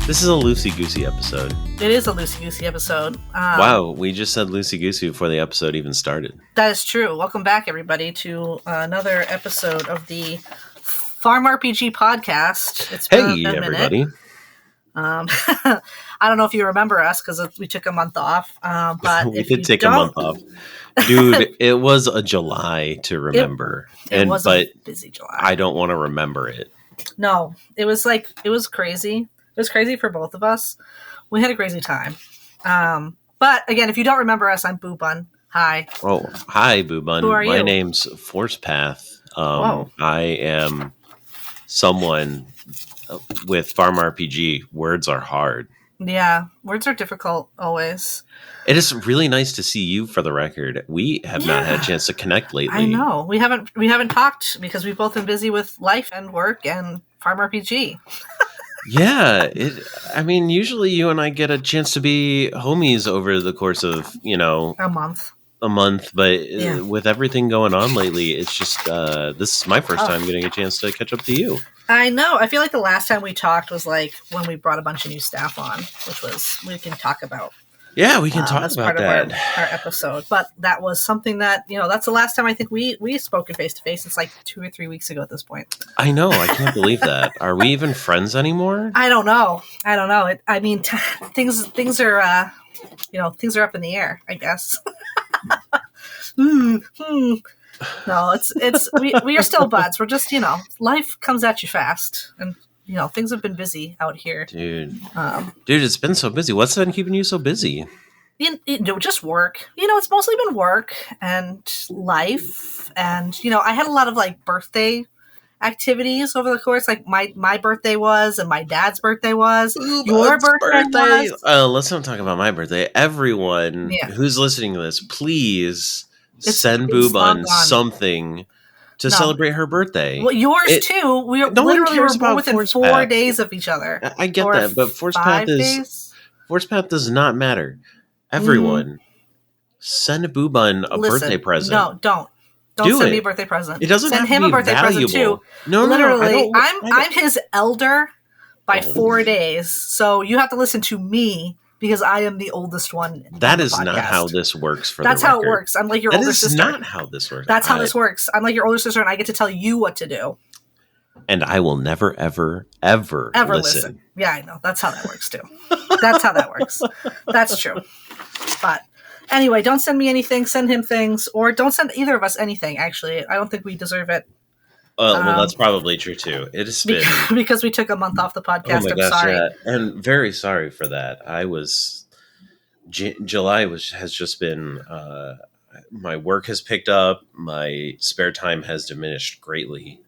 This is a loosey-goosey episode. It is a loosey-goosey episode. Wow, we just said loosey-goosey before the episode even started. That is true. Welcome back, everybody, to another episode of the FarmRPG podcast. It's been Hey, everybody. I don't know if you remember us because we took a month off. But we did take a month off. Dude, it was a July to remember. It was a busy July. I don't want to remember it. No, it was crazy. It was crazy for both of us. We had a crazy time. But again, if you don't remember us, I'm boobun. Hi. Oh, hi, boobun. Who are you? My name's forcepath. I am someone with FarmRPG. Words are hard. Yeah, words are difficult always. It is really nice to see you, for the record. We have not had a chance to connect lately. I know. We haven't talked because we've both been busy with life and work and FarmRPG. Yeah, usually you and I get a chance to be homies over the course of, a month, but with everything going on lately, it's just, this is my first time getting a chance to catch up to you. I know. I feel like the last time we talked was like when we brought a bunch of new staff on, which was, we can talk about. Yeah, we can talk about that. Of our episode. But that was something that, that's the last time I think we spoke face to face. It's like 2 or 3 weeks ago at this point. I know. I can't believe that. Are we even friends anymore? I don't know. Things are, things are up in the air, I guess. No, we are still buds. We're just, life comes at you fast, and things have been busy out here, dude. It's been so busy. What's been keeping you so busy? Just work. It's mostly been work and life, and I had a lot of like birthday activities over the course. Like my birthday was, and my dad's birthday was. Your birthday was. Let's not talk about my birthday. Everyone who's listening to this, please send boobun something to celebrate her birthday. Well, yours too. We are literally were within 4 days of each other. I get that, but forcepath does not matter. Everyone, send a boobun a birthday present. No, don't send me a birthday present. It doesn't send have him to be a birthday valuable. present too. No, literally, I'm his elder by 4 days, so you have to listen to me. Because I am the oldest one. That is not how this works. That's how it works. I'm like your older sister. That is not how this works. That's how this works. I'm like your older sister, and I get to tell you what to do. And I will never, ever listen. Yeah, I know. That's how that works too. That's how that works. That's true. But anyway, don't send me anything. Send him things, or don't send either of us anything. Actually, I don't think we deserve it. Well, that's probably true too. It has been because we took a month off the podcast. Oh my gosh, sorry, and very sorry for that. July has just been. My work has picked up. My spare time has diminished greatly,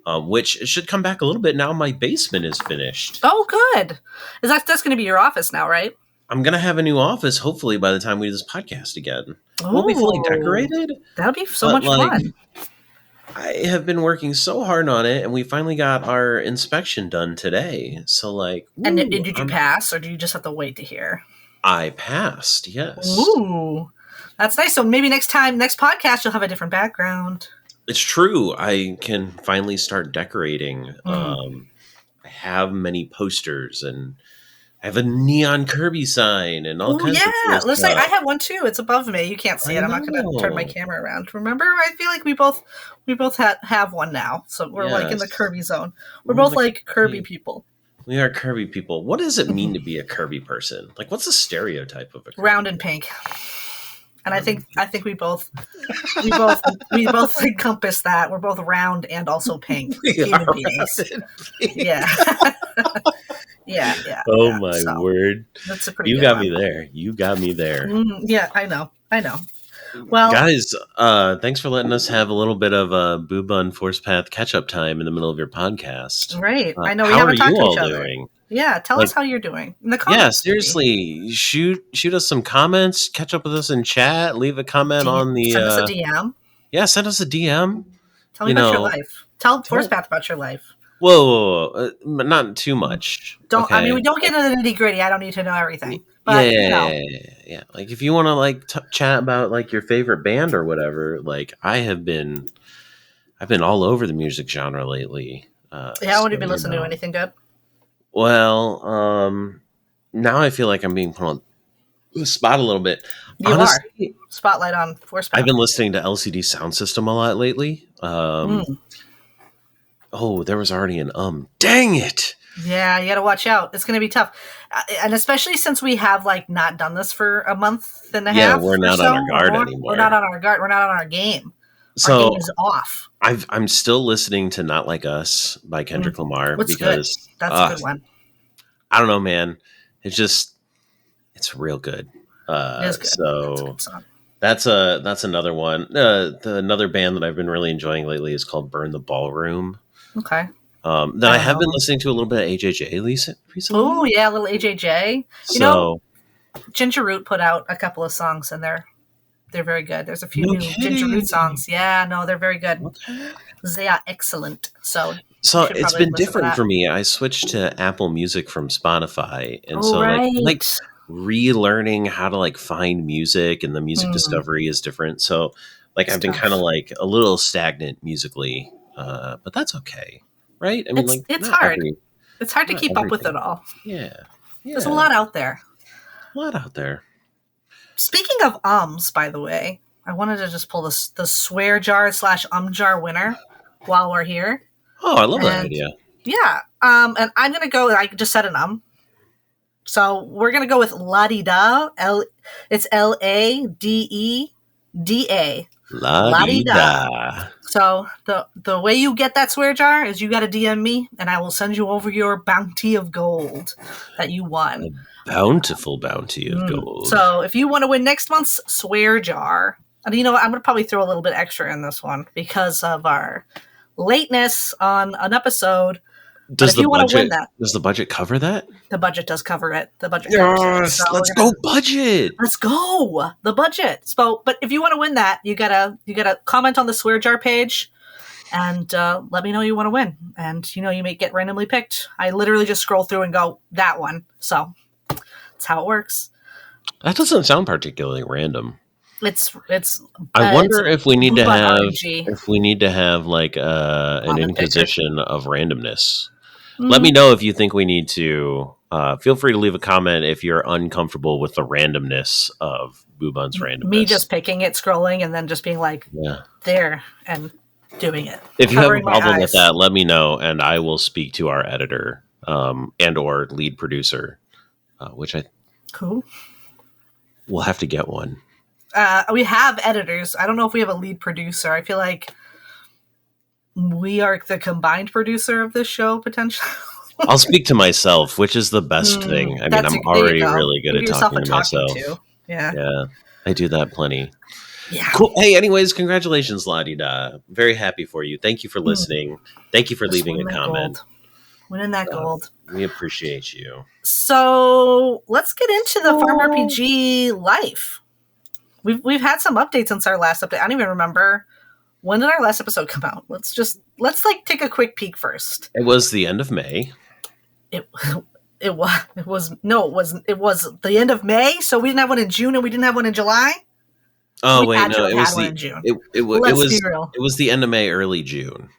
which should come back a little bit now. My basement is finished. Oh, good. That's going to be your office now, right? I'm going to have a new office. Hopefully, by the time we do this podcast again, we'll be fully decorated. That'll be so much fun. I have been working so hard on it, and we finally got our inspection done today. So, and did you pass, or do you just have to wait to hear? I passed, yes. Ooh, that's nice. So maybe next podcast, you'll have a different background. It's true. I can finally start decorating. I have many posters, and I have a neon Kirby sign and all kinds of cool looks stuff. like I have one too. It's above me. You can't see it. I'm not going to turn my camera around. Remember, I feel like we both have one now. So we're like in the Kirby zone. We're both like Kirby people. We are Kirby people. What does it mean to be a Kirby person? Like, what's the stereotype of a Kirby round and pink? And I think we both encompass that. We're both round and also pink human beings. Yeah. Yeah. Oh my word! That's a pretty. You got me there. You got me there. Yeah, I know. Well, guys, thanks for letting us have a little bit of a boobun forcepath catch-up time in the middle of your podcast. Right. I know we haven't talked to each other. Doing? Yeah, tell us how you're doing in the comments. Yeah, seriously, shoot us some comments. Catch up with us in chat. Leave a comment on the. Send us a DM. Yeah, send us a DM. Tell me about your life. Tell forcepath about your life. Whoa, not too much. Don't. Okay. We don't get into the nitty gritty. I don't need to know everything. But, yeah. Like if you want to chat about your favorite band or whatever, I've been all over the music genre lately. What have you been listening to? Anything good? Well, now I feel like I'm being put on the spot a little bit. You are. Honestly, Spotlight on I've forcepath. been listening to LCD Sound System a lot lately. Mm. Oh, there was already an Dang it! Yeah, you got to watch out. It's going to be tough, and especially since we have like not done this for a month and a half. We're not or so, on our guard or anymore. We're not on our guard. We're not on our game. So our game is off. I'm still listening to "Not Like Us" by Kendrick Lamar because good. That's a good one. I don't know, man. It's real good. It is good. So that's another one. Another band that I've been really enjoying lately is called Burn the Ballroom. Okay. Then I have been listening to a little bit of AJJ recently. Oh yeah, a little AJJ. You know, Ginger Root put out a couple of songs, and they're very good. There's a few new Ginger Root songs. Yeah, no, they're very good. Okay. They are excellent. So it's been different for me. I switched to Apple Music from Spotify, and like relearning how to like find music, and the music discovery is different. So like I've been kind of like a little stagnant musically, but that's okay, right? I mean, it's hard. It's hard to keep up with it all. Yeah. There's a lot out there. Speaking of by the way, I wanted to just pull the swear jar / jar winner while we're here. Oh, I love that idea. Yeah. And I'm going to go, I just said an So we're going to go with La-di-da. It's Ladeda. La-di-da. So the way you get that swear jar is you got to DM me, and I will send you over your bounty of gold that you won. A bountiful bounty of gold. So if you want to win next month's swear jar, and you know what, I'm going to probably throw a little bit extra in this one because of our lateness on an episode. Does the budget cover that? The budget does cover it. The budget. Yes, let's go budget. Let's go the budget. So, but if you want to win that, you gotta comment on the swear jar page, and let me know you want to win. And you may get randomly picked. I literally just scroll through and go that one. So that's how it works. That doesn't sound particularly random. It's. I wonder if we need to have RPG. Like an inquisition of randomness. Let me know if you think we need to. Feel free to leave a comment if you're uncomfortable with the randomness of boobun's randomness. Me just picking it, scrolling, and then just being like, there, and doing it. If you have a problem with that, let me know, and I will speak to our editor and or lead producer, Cool. We'll have to get one. We have editors. I don't know if we have a lead producer. I feel like we are the combined producer of this show, potentially. I'll speak to myself, which is the best thing. I mean, I'm already really good at talking to myself. Yeah, I do that plenty. Yeah. Cool. Hey, anyways, congratulations, La-di-da. Very happy for you. Thank you for listening. Thank you for leaving a comment. Winning that gold. We appreciate you. So let's get into the FarmRPG life. We've had some updates since our last update. I don't even remember. When did our last episode come out? Let's take a quick peek first. It was the end of May. It was the end of May, so we didn't have one in June and we didn't have one in July. Oh wait, no, it was in June. It was the end of May, early June,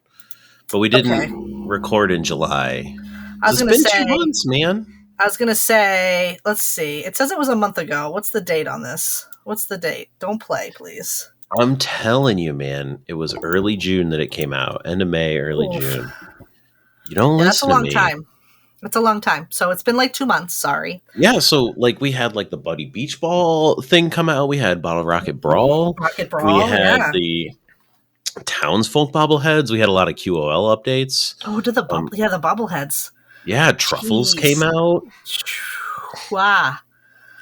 but we didn't record in July. It's been 2 months, man. I was gonna say, let's see. It says it was a month ago. What's the date on this? What's the date? Don't play, please. I'm telling you, man. It was early June that it came out. End of May, early June. You don't listen to me. That's a long time. It's a long time. So it's been like 2 months. Sorry. Yeah. So like we had like the Buddy Beach Ball thing come out. We had Bottle Rocket Brawl. We had the Townsfolk bobbleheads. We had a lot of QOL updates. Oh, did the bobbleheads? Yeah, Truffles came out. Wow.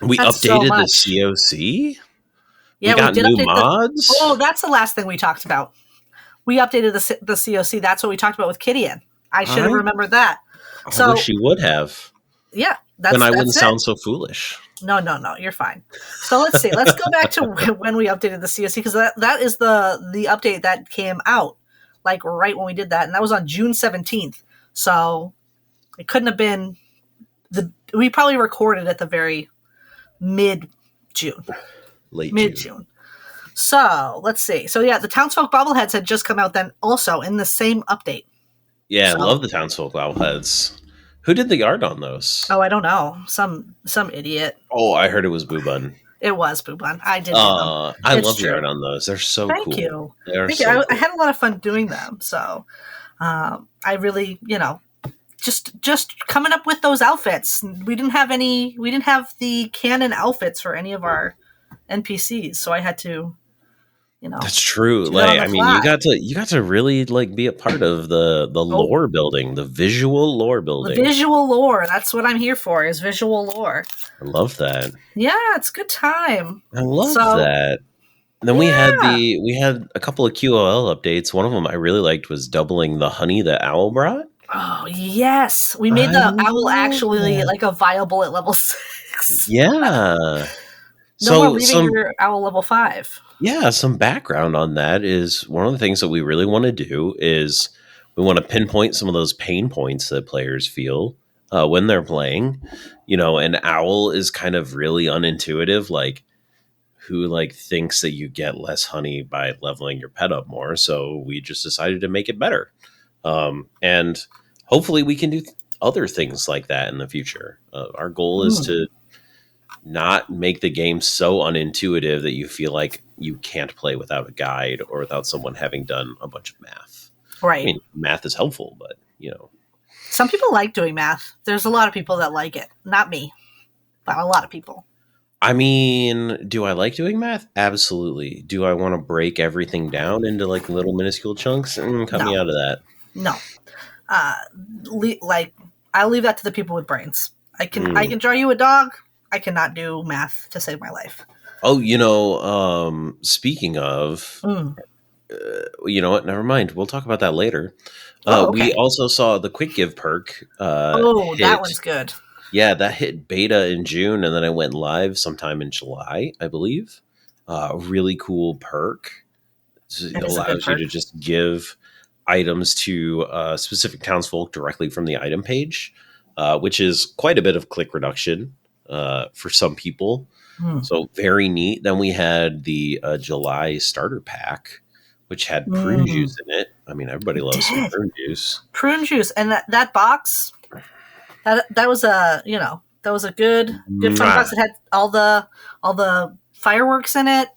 We updated the COC. Yeah, we did new mods. That's the last thing we talked about. We updated the COC. That's what we talked about with Kidian. I should have remembered that. I wish you would have. Yeah. Then I wouldn't sound so foolish. No, you're fine. So let's see. Let's go back to when we updated the COC, because that is the update that came out, like right when we did that. And that was on June 17th. So it couldn't have been we probably recorded at the very mid-June. Mid-June. So let's see. So yeah, the Townsfolk bobbleheads had just come out then also in the same update. Yeah, I love the Townsfolk bobbleheads. Who did the art on those? Oh, I don't know. Some idiot. Oh, I heard it was boobun. It was boobun. I did do them. I love the art on those. They're so Thank cool. You. They are Thank so you. cool. I had a lot of fun doing them. So I really, just coming up with those outfits. We didn't have the canon outfits for any of our NPCs, so I had to, That's true. Like, I mean, you got to really like be a part of the lore building, the visual lore building. The visual lore. That's what I'm here for, is visual lore. I love that. Yeah, it's a good time. I love that. And then we had a couple of QOL updates. One of them I really liked was doubling the honey that Owl brought. Oh, yes. We made the owl actually like a viable at level 6. Yeah. No more leaving your owl level 5. Yeah, some background on that is one of the things that we really want to do is we want to pinpoint some of those pain points that players feel when they're playing. An owl is kind of really unintuitive, like who like thinks that you get less honey by leveling your pet up more. So we just decided to make it better. And hopefully we can do other things like that in the future. Our goal is to not make the game so unintuitive that you feel like you can't play without a guide or without someone having done a bunch of math. Right. I mean, math is helpful, but some people like doing math. There's a lot of people that like it. Not me, but a lot of people. I mean, do I like doing math? Absolutely. Do I want to break everything down into like little minuscule chunks? Cut me out of that. No. I'll leave that to the people with brains. I can draw you a dog. I cannot do math to save my life. Oh, speaking of, you know what? Never mind. We'll talk about that later. Okay. We also saw the Quick Give perk. That one's good. Yeah, that hit beta in June, and then it went live sometime in July, I believe. Really cool perk. It allows you to just give items to specific townsfolk directly from the item page, which is quite a bit of click reduction for some people. So very neat. Then we had the July starter pack, which had prune juice in it. I mean, everybody loves some prune juice. Prune juice, and that box, that was a good fun box. It had all the fireworks in it.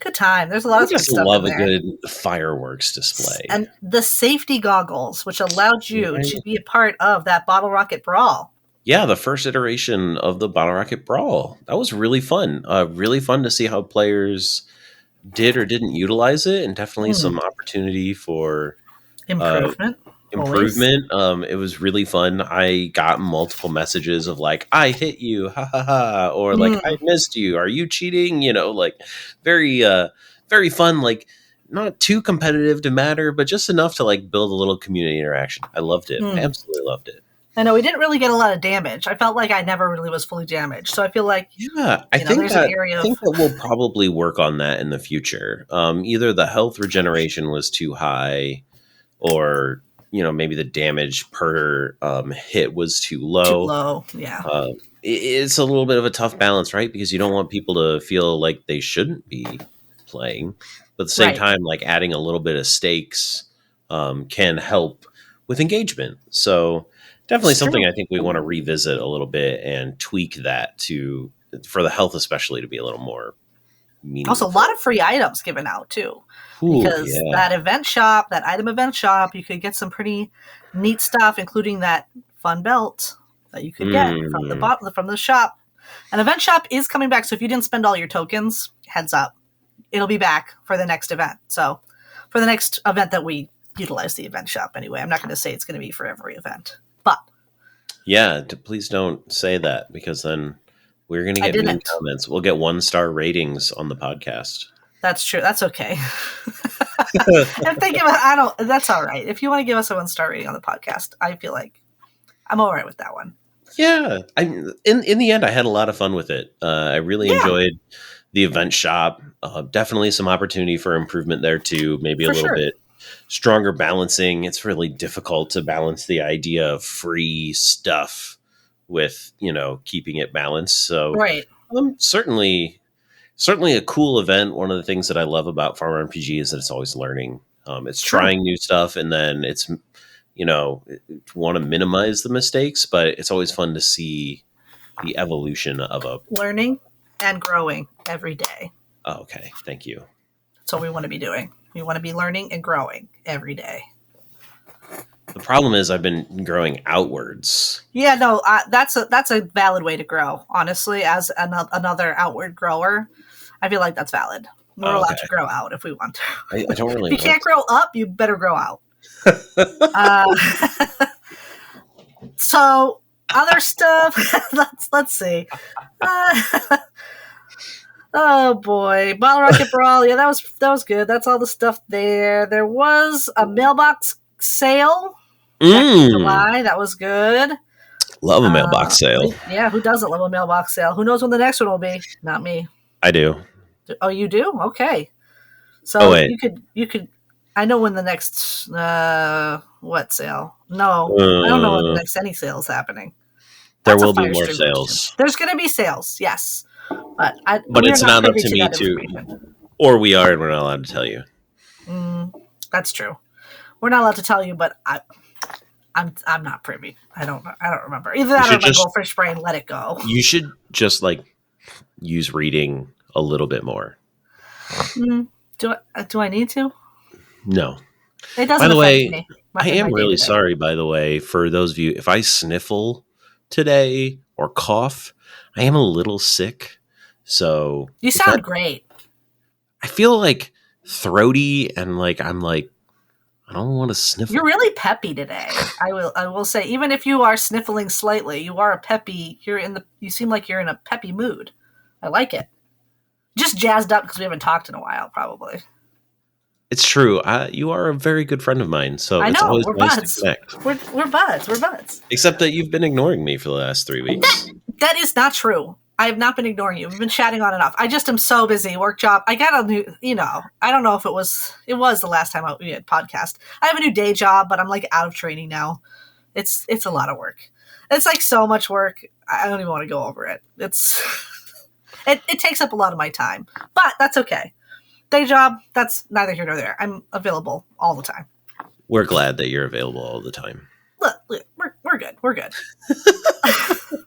Good time. There's a lot of good stuff in there. I love a good fireworks display. And the safety goggles, which allowed you to be a part of that Bottle Rocket Brawl. Yeah, the first iteration of the Bottle Rocket Brawl. That was really fun. Really fun to see how players did or didn't utilize it, and definitely some opportunity for improvement. It was really fun. I got multiple messages of like, I hit you, ha ha ha, or like, I missed you, are you cheating? Like very very fun, like not too competitive to matter, but just enough to like build a little community interaction. I loved it. I absolutely loved it. I know we didn't really get a lot of damage. I felt like I never really was fully damaged. So I feel like I think that we'll probably work on that in the future. Either the health regeneration was too high, or maybe the damage per hit was too low. Too low, yeah. It's a little bit of a tough balance, right? Because you don't want people to feel like they shouldn't be playing, but at the same time, like adding a little bit of stakes can help with engagement. So definitely something I think we want to revisit a little bit and tweak that for the health, especially, to be a little more meaningful. Also, a lot of free items given out too. Because that item event shop, you could get some pretty neat stuff, including that fun belt that you could get from the shop. An event shop is coming back, so if you didn't spend all your tokens, heads up, it'll be back for the next event. So for the next event that we utilize the event shop anyway, I'm not going to say it's going to be for every event, but please don't say that, because then we're going to get mean comments. We'll get 1-star ratings on the podcast. That's true. That's okay. If they give that's all right. If you want to give us a 1-star rating on the podcast, I feel like I'm all right with that one. Yeah. In the end, I had a lot of fun with it. I really enjoyed the event shop. Definitely some opportunity for improvement there too. Maybe a little bit stronger balancing. It's really difficult to balance the idea of free stuff with, keeping it balanced. So certainly a cool event. One of the things that I love about FarmRPG is that it's always learning. It's trying new stuff, and then it's, want to minimize the mistakes, but it's always fun to see the evolution of a learning and growing every day. Oh, okay. Thank you. That's what we want to be doing. We want to be learning and growing every day. The problem is I've been growing outwards. Yeah, no, that's a valid way to grow. Honestly, as another outward grower, I feel like that's valid. We're allowed to grow out if we want to. I don't really. If you can't grow up, you better grow out. So other stuff. let's see. Oh boy, Bottle Rocket Brawl. Yeah, that was good. That's all the stuff there. There was a mailbox sale. July. That was good. Love a mailbox sale. Yeah, who doesn't love a mailbox sale? Who knows when the next one will be? Not me. I do. Oh, you do? Okay. So you could. I know when the next what sale? No, I don't know when the next any sale is happening. There will be more sales. There's going to be sales, yes, but it's not up to me to, or we are, and we're not allowed to tell you. That's true. We're not allowed to tell you, but I'm not privy. I don't remember. Either that or my goldfish brain let it go. You should just use reading a little bit more. Do I need to? No. It doesn't. By the way, me. I am really sorry. By the way, for those of you, if I sniffle today or cough, I am a little sick. So you sound great. I feel throaty and I don't want to sniffle. You're really peppy today. I will say, even if you are sniffling slightly, you are a peppy. You seem like you're in a peppy mood. I like it. Just jazzed up because we haven't talked in a while, probably. It's true. You are a very good friend of mine, so it's always nice to connect. We're buds. We're buds. Except that you've been ignoring me for the last 3 weeks. That is not true. I have not been ignoring you. We've been chatting on and off. I just am so busy. Work job. I got a new, I don't know if it was the last time we had podcast. I have a new day job, but I'm out of training now. It's a lot of work. It's so much work. I don't even want to go over it. It takes up a lot of my time, but that's okay. Day job, that's neither here nor there. I'm available all the time. We're glad that you're available all the time. Look, we're good. We're good.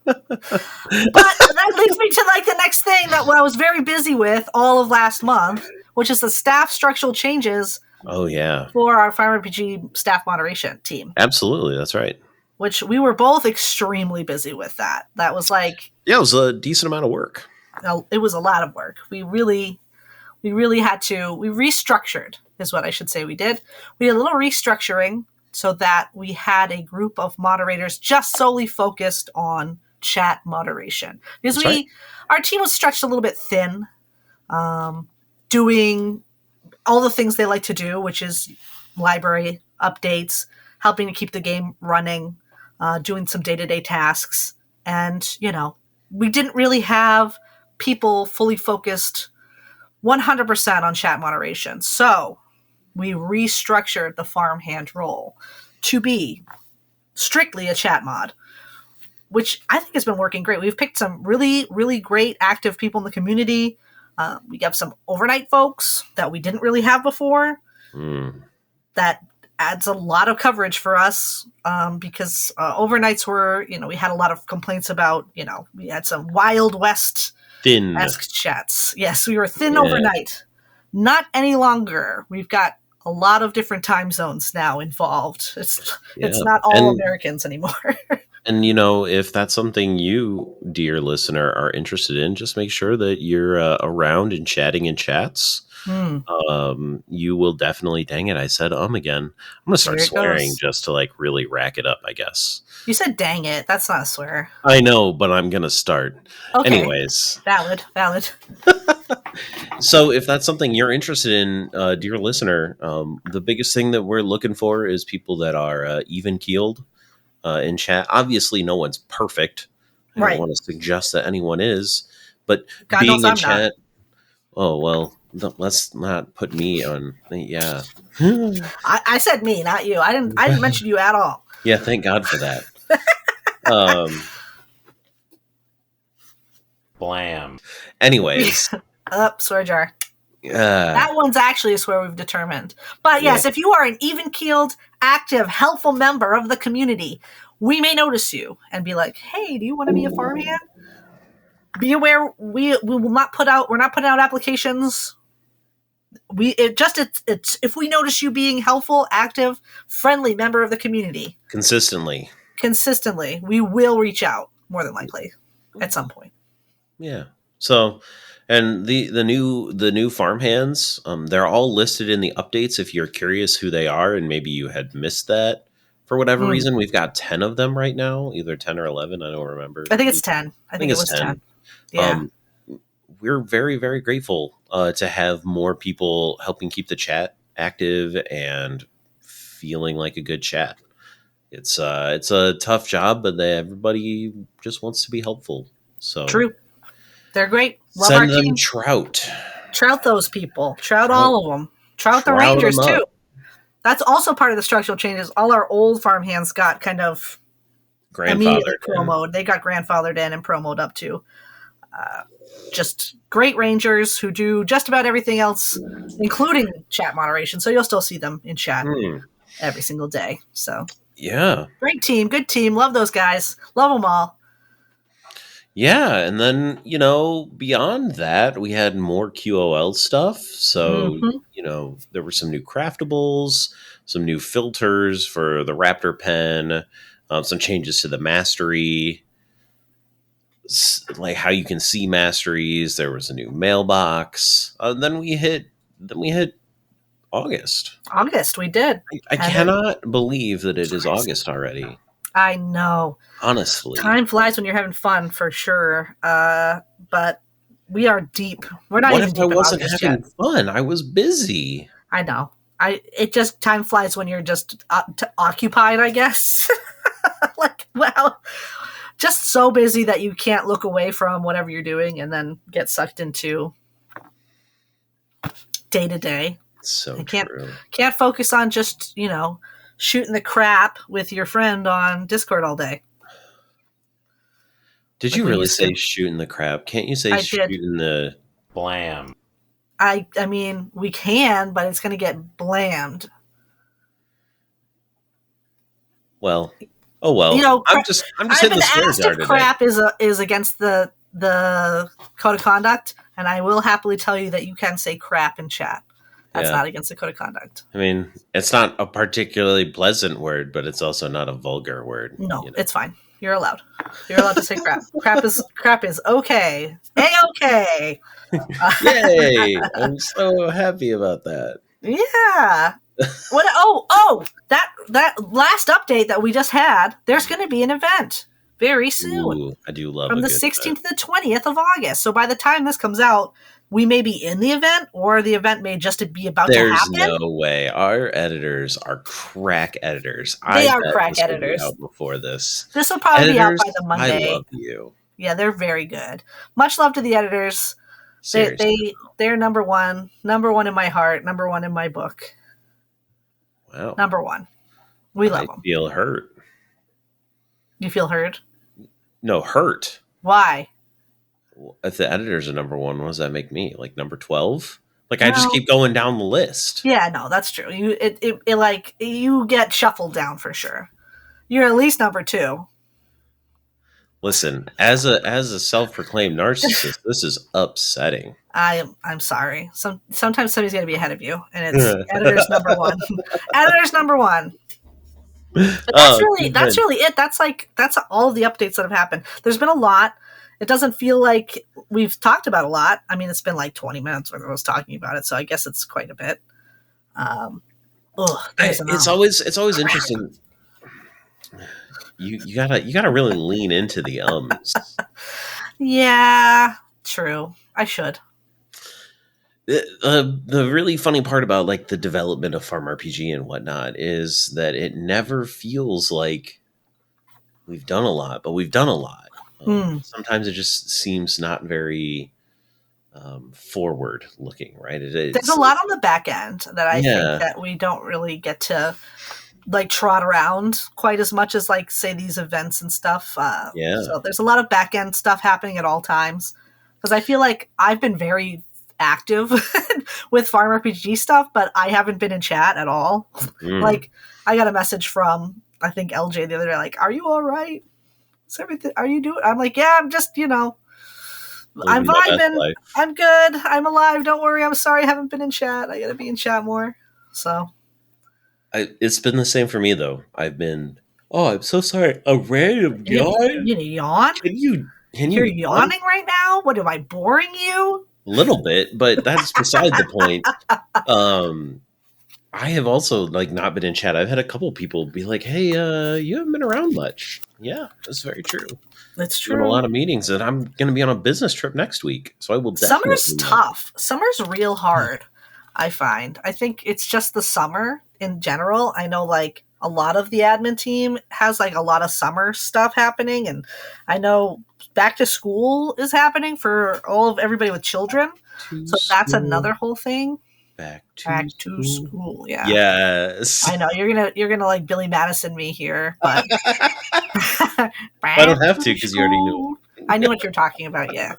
But that leads me to the next thing that I was very busy with all of last month, which is the staff structural changes. Oh yeah, for our FarmRPG staff moderation team. Absolutely, that's right. Which we were both extremely busy with. That was it was a decent amount of work. It was a lot of work. We really had to. We restructured, is what I should say. We did. We did a little restructuring so that we had a group of moderators just solely focused on chat moderation. Because our team was stretched a little bit thin, doing all the things they like to do, which is library updates, helping to keep the game running, doing some day-to-day tasks. And, we didn't really have people fully focused 100% on chat moderation. So we restructured the farmhand role to be strictly a chat mod, which I think has been working great. We've picked some really, really great active people in the community. We have some overnight folks that we didn't really have before. That adds a lot of coverage for us because overnights were, we had a lot of complaints about, we had some Wild West thin-esque chats. Yes, we were thin overnight. Not any longer. We've got a lot of different time zones now involved. It's not all Americans anymore. And, if that's something you, dear listener, are interested in, just make sure that you're around and chatting in chats. You will definitely, dang it, I said again. I'm going to start swearing just to really rack it up, I guess. You said dang it. That's not a swear. I know, but I'm going to start. Okay. Anyways. Valid. So if that's something you're interested in, dear listener, the biggest thing that we're looking for is people that are even-keeled in chat. Obviously, no one's perfect. I don't want to suggest that anyone is, but God being in not. chat. Oh well, let's not put me on. Yeah, I said me, not you. I didn't mention you at all. Yeah, thank God for that. Blam. Anyways, swear jar. That one's actually a swear we've determined. But yes, if you are an even-keeled, active, helpful member of the community, we may notice you and be like, hey, do you want to be a farmhand? Be aware, we will not put out, we're not putting out applications. It's if we notice you being helpful, active, friendly member of the community. Consistently, we will reach out, more than likely, at some point. Yeah. So, and the new farmhands, they're all listed in the updates if you're curious who they are and maybe you had missed that for whatever reason. We've got 10 of them right now, either 10 or 11, I don't remember. I think it's 10. I think it was 10. Yeah. We're very, very grateful to have more people helping keep the chat active and feeling like a good chat. It's a tough job, but everybody just wants to be helpful. So true. They're great. Love send them team. Trout those people. Trout all of them. Trout the Rangers too. That's also part of the structural changes. All our old farmhands got kind of immediately promoted. They got grandfathered in and promoted up to just great Rangers who do just about everything else, including chat moderation. So you'll still see them in chat every single day. So yeah, great team, good team. Love those guys. Love them all. Yeah, and then, beyond that, we had more QOL stuff. So, there were some new craftables, some new filters for the Raptor pen, some changes to the mastery, like how you can see masteries. There was a new mailbox. Then we hit August. August, we did. I cannot believe that it is August already. I know. Honestly. Time flies when you're having fun, for sure. But we are deep. We're not even deep in August yet. What if I wasn't having fun? I was busy. I know. Time flies when you're just occupied, I guess. Just so busy that you can't look away from whatever you're doing and then get sucked into day to day. So can't focus on just, shooting the crap with your friend on Discord all day. Did you really say shooting the crap? Can't you say shooting the blam? I mean, we can, but it's going to get blammed. Well, oh well. I'm just hitting the swear jar today. Crap is against the code of conduct, and I will happily tell you that you can say crap in chat. That's not against the code of conduct. I mean, it's not a particularly pleasant word, but it's also not a vulgar word. No, it's fine. You're allowed. You're allowed to say crap. Crap is okay. A-okay. Yay! I'm so happy about that. Yeah. What? That last update that we just had. There's going to be an event very soon. Ooh, I do love from the 16th to the 20th of August. So by the time this comes out, we may be in the event, or the event may just be about to happen. There's no way. Our editors are crack editors. They are crack editors. Out before this. This will probably be out by the Monday. I love you. Yeah, they're very good. Much love to the editors. They're number one in my heart, number one in my book. Wow. Number one. We love them. I feel hurt. You feel hurt? No, hurt. Why? If the editors are number one, what does that make me? Like number 12? Like, I just keep going down the list. Yeah, no, that's true. You get shuffled down for sure. You're at least number 2. Listen, as a self-proclaimed narcissist, this is upsetting. I'm sorry. Sometimes somebody's got to be ahead of you, and it's editor's number 1. Editor's number 1. But that's really it. That's all the updates that have happened. There's been a lot. It doesn't feel like we've talked about a lot. I mean, it's been like 20 minutes when I was talking about it, so I guess it's quite a bit. It's always interesting. You gotta really lean into the ums. Yeah, true. I should. The really funny part about like the development of FarmRPG and whatnot is that it never feels like we've done a lot, but we've done a lot. Sometimes it just seems not very forward looking, right? There's a lot on the back end that I think that we don't really get to like trot around quite as much as like say these events and stuff. So there's a lot of back end stuff happening at all times because I feel like I've been very active with FarmRPG stuff, but I haven't been in chat at all. Like, I got a message from, I think, LJ the other day, like, are you all right? Is everything, are you doing? I'm like, yeah, I'm just, I'm vibing. I'm good. I'm alive. Don't worry. I'm sorry I haven't been in chat. I gotta be in chat more. So. It's been the same for me, though. I've been, I'm so sorry. A random yawn? You yawn? You're yawning right now? What, am I boring you? A little bit, but that's beside the point. I have also not been in chat. I've had a couple people be like, "Hey, you haven't been around much." Yeah, that's very true. That's true. In a lot of meetings, and I'm going to be on a business trip next week, so I will. Summer's tough. Summer's real hard. I find. I think it's just the summer in general. I know a lot of the admin team has a lot of summer stuff happening, and I know back to school is happening for everybody with children. So that's another whole thing. Back to school. Yeah. Yes. I know you're gonna Billy Madison me here, but I don't have to because you already knew. I knew what you're talking about. Yeah.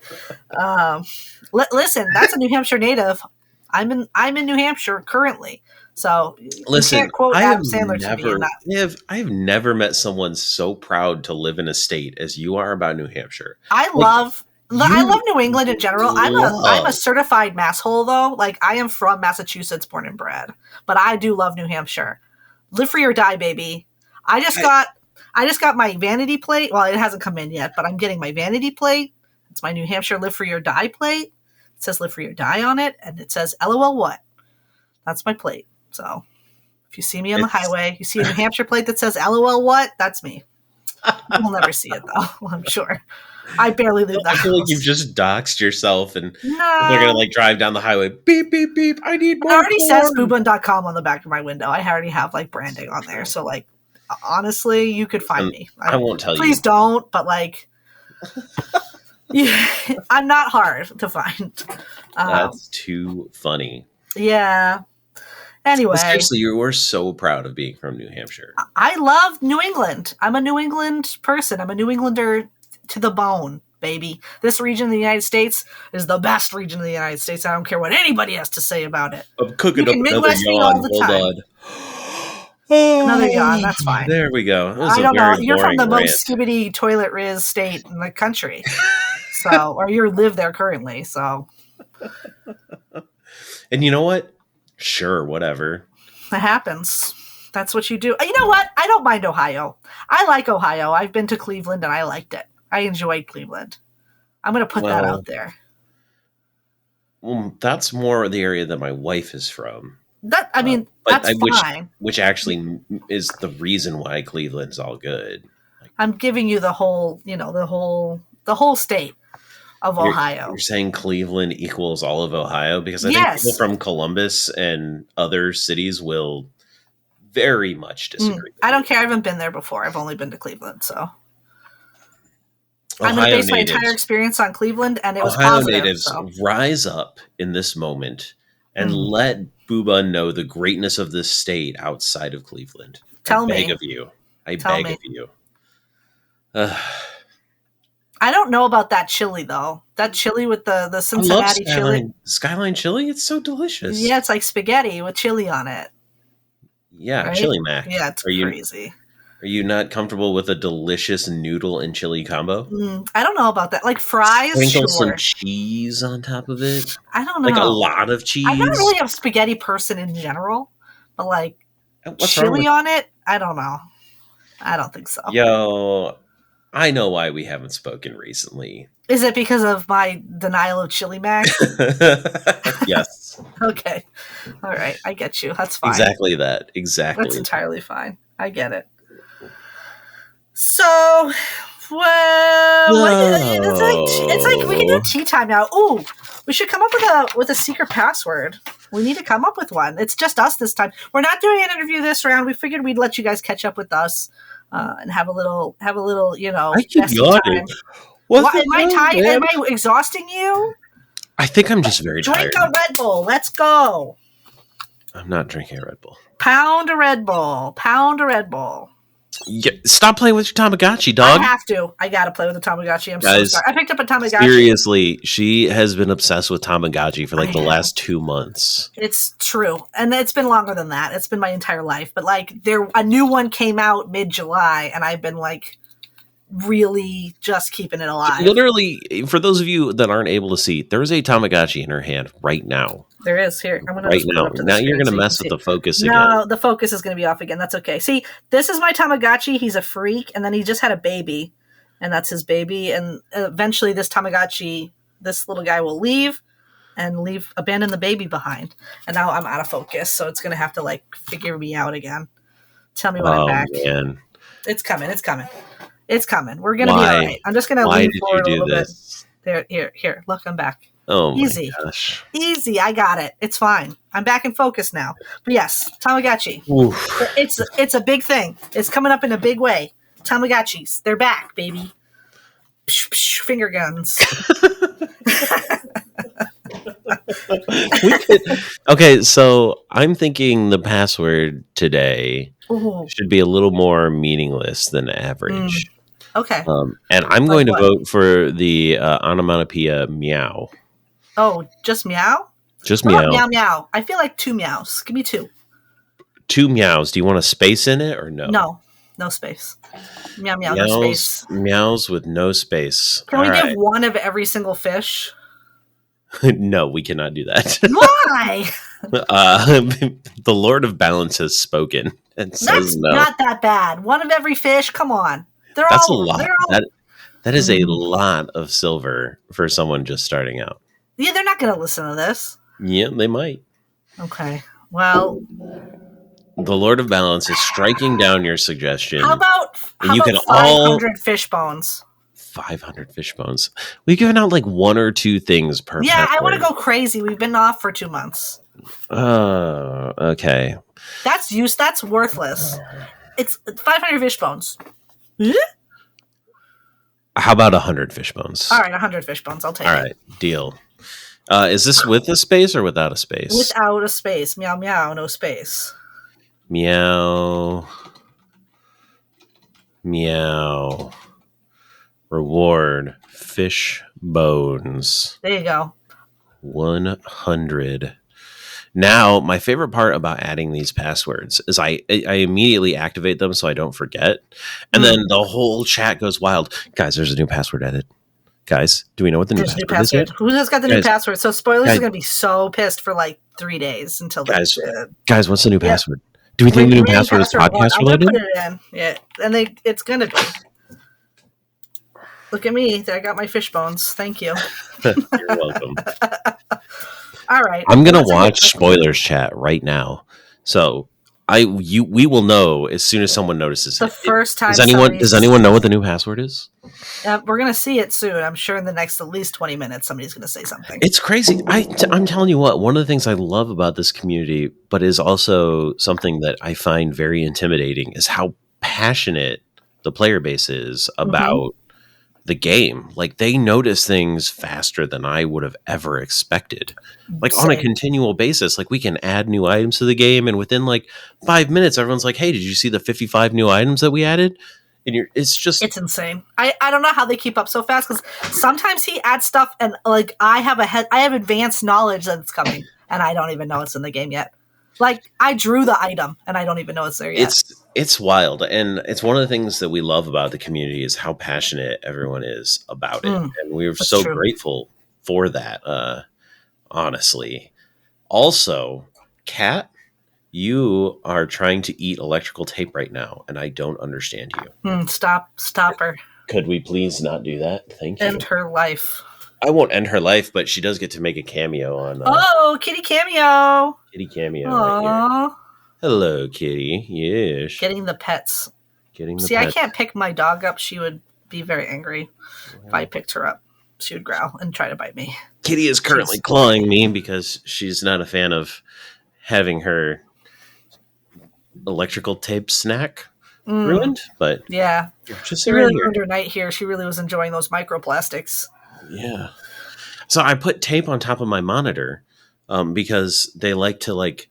Listen, that's a New Hampshire native. I'm in New Hampshire currently, so listen. You can't quote Adam Sandler to me. I have never met someone so proud to live in a state as you are about New Hampshire. I love New England in general. I'm a certified masshole though. I am from Massachusetts, born and bred, but I do love New Hampshire. Live free or die, baby. I just got my vanity plate. Well, it hasn't come in yet, but I'm getting my vanity plate. It's my New Hampshire Live Free or Die plate. It says Live Free or Die on it, and it says LOL what? That's my plate. So if you see me on the highway, you see a New Hampshire plate that says LOL what? That's me. You'll never see it though, I'm sure. I barely leave the house. I feel like you've just doxed yourself and they're going to drive down the highway. Beep, beep, beep. I need more. It already says boobun.com on the back of my window. I already have branding on there. So honestly, you could find me. I won't tell you. Please don't, but yeah, I'm not hard to find. That's too funny. Yeah. Anyway. Seriously, you were so proud of being from New Hampshire. I love New England. I'm a New England person. I'm a New Englander to the bone, baby. This region of the United States is the best region of the United States. I don't care what anybody has to say about it. I'm cooking up another yawn. All the time. Another yawn. That's fine. There we go. I don't know. You're from the most skibbity toilet riz state in the country. Or you live there currently. So. And you know what? Sure, whatever. It happens. That's what you do. You know what? I don't mind Ohio. I like Ohio. I've been to Cleveland and I liked it. I enjoyed Cleveland. I'm going to put that out there. Well, that's more the area that my wife is from. That's fine. Which actually is the reason why Cleveland's all good. I'm giving you the whole state of Ohio. You're saying Cleveland equals all of Ohio? Because I think people from Columbus and other cities will very much disagree. I don't care. I haven't been there before. I've only been to Cleveland, so I'm going to base my entire experience on Cleveland, and it was positive. Ohio natives, rise up in this moment and let boobun know the greatness of this state outside of Cleveland. I beg of you. I don't know about that chili though. That chili with the Cincinnati chili. Skyline chili, it's so delicious. Yeah, it's like spaghetti with chili on it. Yeah, right? Chili mac. Yeah, it's crazy. Are you not comfortable with a delicious noodle and chili combo? I don't know about that. Like fries, sprinkle some cheese on top of it. I don't know. Like a lot of cheese. I'm not really a spaghetti person in general, but chili on it, I don't know. I don't think so. Yo, I know why we haven't spoken recently. Is it because of my denial of chili mac? Yes. Okay. All right. I get you. That's fine. Exactly that. Exactly. That's entirely fine. I get it. So, it's like we can do tea time now. Ooh, we should come up with a secret password. We need to come up with one. It's just us this time. We're not doing an interview this round. We figured we'd let you guys catch up with us and have a little. I keep yawning. Am I tired? Am I exhausting you? I think I'm just very tired. Drink a Red Bull. Let's go. I'm not drinking a Red Bull. Pound a Red Bull. Pound a Red Bull. Stop playing with your Tamagotchi, dog. I have to. I gotta play with the Tamagotchi. I'm Guys, so sorry. I picked up a Tamagotchi. Seriously, she has been obsessed with Tamagotchi for like the last 2 months. It's true. And it's been longer than that. It's been my entire life. But like a new one came out mid-July and I've been like really just keeping it alive. Literally, for those of you that aren't able to see, there is a Tamagotchi in her hand right now. There is. Here. I'm gonna right now. Now you're going to mess with the focus again. No, the focus is going to be off again. That's okay. See, this is my Tamagotchi. He's a freak. And then he just had a baby. And that's his baby. And eventually this Tamagotchi, this little guy will leave and abandon the baby behind. And now I'm out of focus. So it's going to have to like figure me out again. Tell me when I'm back. Man. It's coming. It's coming. It's coming. We're going to be all right. I'm just going to lean forward a little bit. There, here. Look, I'm back. Oh my Easy. Gosh. Easy. I got it. It's fine. I'm back in focus now. But yes, Tamagotchi. Oof. It's a big thing. It's coming up in a big way. Tamagotchis. They're back, baby. Psh, psh, finger guns. Okay, so I'm thinking the password today should be a little more meaningless than average. Okay. And I'm going to vote for the onomatopoeia meow. Oh, just meow? Just meow. Meow, meow. I feel like 2 meows. Give me 2. 2 meows. Do you want a space in it or no? No space. Meow, meow, no space. Meows with no space. Can we give one of every single fish? No, we cannot do that. Why? The Lord of Balance has spoken and says no. Not that bad. One of every fish? Come on. That's a lot. That is a lot of silver for someone just starting out. Yeah, they're not going to listen to this. Yeah, they might. Okay. Well, the Lord of Balance is striking down your suggestion. How about 500 fish bones? 500 fish bones. We've given out like 1 or 2 things per. Yeah, I want to go crazy. We've been off for 2 months. Oh, okay. That's worthless. It's 500 fish bones. How about 100 fish bones? All right, 100 fish bones. I'll take it. All right, deal. Is this with a space or without a space? Without a space. Meow, meow, no space. Meow. Meow. Reward. Fish bones. There you go. 100. Now, my favorite part about adding these passwords is I immediately activate them so I don't forget. And then the whole chat goes wild. Guys, there's a new password added. Guys, do we know what the new password is? Who has got the new password? So Spoilers is going to be so pissed for like 3 days until guys, what's the new password? Do we think the new password is podcast related? Put it in. Yeah, and it's going to be. Look at me. I got my fish bones. Thank you. You're welcome. All right. I'm going to watch Spoilers chat right now. So we will know as soon as someone notices the first time. Does anyone know what the new password is? We're going to see it soon. I'm sure in the next at least 20 minutes, somebody's going to say something. It's crazy. I'm telling you what, one of the things I love about this community, but is also something that I find very intimidating, is how passionate the player base is about the game. Like, they notice things faster than I would have ever expected. Like, on a continual basis, like, we can add new items to the game, and within like 5 minutes, everyone's like, hey, did you see the 55 new items that we added? And it's insane. I don't know how they keep up so fast, because sometimes he adds stuff and like I have advanced knowledge that it's coming and I don't even know it's in the game yet. Like, I drew the item and I don't even know it's there yet. It's wild, and it's one of the things that we love about the community is how passionate everyone is about it, and we're so grateful for that. Honestly, also, Kat, you are trying to eat electrical tape right now, and I don't understand you. Stop her. Could we please not do that? Thank you. End her life. I won't end her life, but she does get to make a cameo on. Kitty cameo. Kitty cameo. Right here. Hello, Kitty. Yes. Getting the pets. See, I can't pick my dog up. She would be very angry if I picked her up. She would growl and try to bite me. Kitty is currently clawing me because she's not a fan of having her electrical tape snack ruined. But yeah, she really ruined her night here. She really was enjoying those microplastics. Yeah. So I put tape on top of my monitor because they like to like